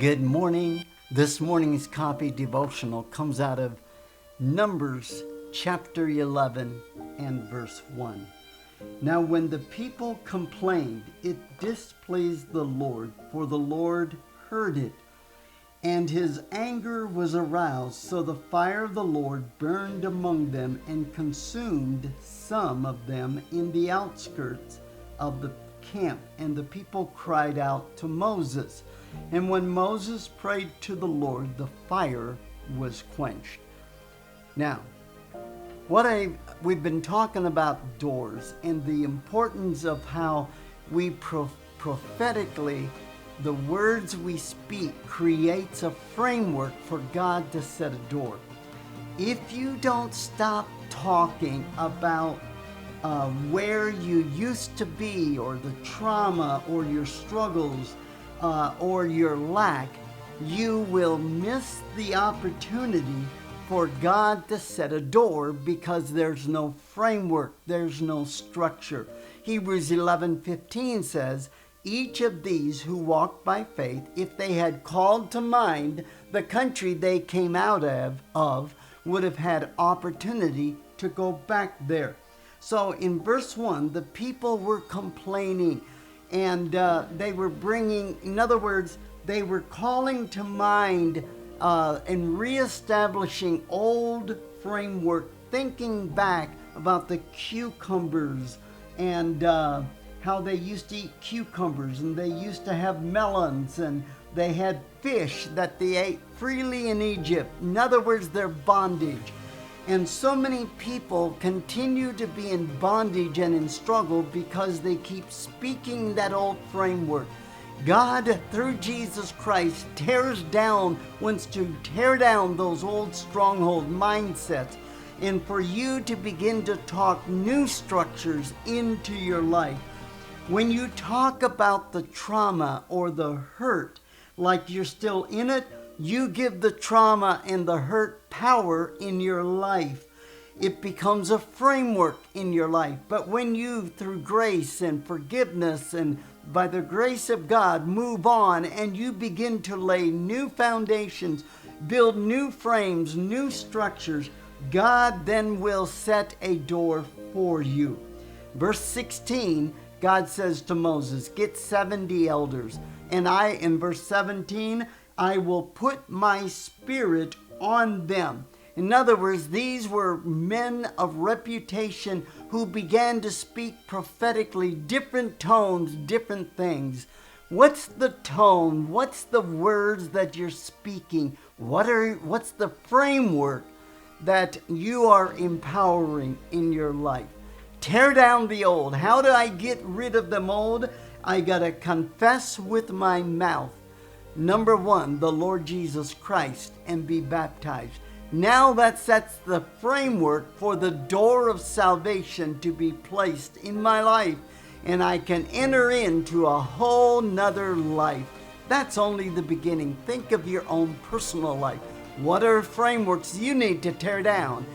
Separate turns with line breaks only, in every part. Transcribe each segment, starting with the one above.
Good morning. This morning's copy devotional comes out of Numbers chapter 11 and verse 1. Now when the people complained, it displeased the Lord, for the Lord heard it, and his anger was aroused. So the fire of the Lord burned among them and consumed some of them in the outskirts of the camp. And the people cried out to Moses. And when Moses prayed to the Lord, the fire was quenched. Now, we've been talking about doors and the importance of how we prophetically, the words we speak creates a framework for God to set a door. If you don't stop talking about where you used to be, or the trauma, or your struggles, or your lack, you will miss the opportunity for God to set a door, because there's no framework, there's no structure. Hebrews 11:15 says, each of these who walked by faith, if they had called to mind the country they came out of, would have had opportunity to go back there. So in verse 1, the people were complaining, and they were bringing, in other words, they were calling to mind and reestablishing old framework, thinking back about the cucumbers and how they used to eat cucumbers, and they used to have melons, and they had fish that they ate freely in Egypt. In other words, their bondage. And so many people continue to be in bondage and in struggle because they keep speaking that old framework. God, through Jesus Christ, wants to tear down those old stronghold mindsets, and for you to begin to talk new structures into your life. When you talk about the trauma or the hurt, like you're still in it, you give the trauma and the hurt power in your life. It becomes a framework in your life. But when you, through grace and forgiveness and by the grace of God, move on, and you begin to lay new foundations, build new frames, new structures, God then will set a door for you. Verse 16, God says to Moses, get 70 elders. And in verse 17, I will put my spirit on them. In other words, these were men of reputation who began to speak prophetically, different tones, different things. What's the tone? What's the words that you're speaking? What's the framework that you are empowering in your life? Tear down the old. How do I get rid of them old? I got to confess with my mouth, number 1, the Lord Jesus Christ, and be baptized. Now that sets the framework for the door of salvation to be placed in my life, and I can enter into a whole nother life. That's only the beginning. Think of your own personal life. What are frameworks you need to tear down,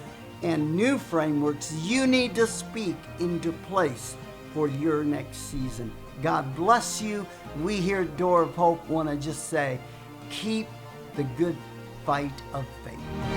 and new frameworks you need to speak into place for your next season? God bless you. We here at Door of Hope want to just say, keep the good fight of faith.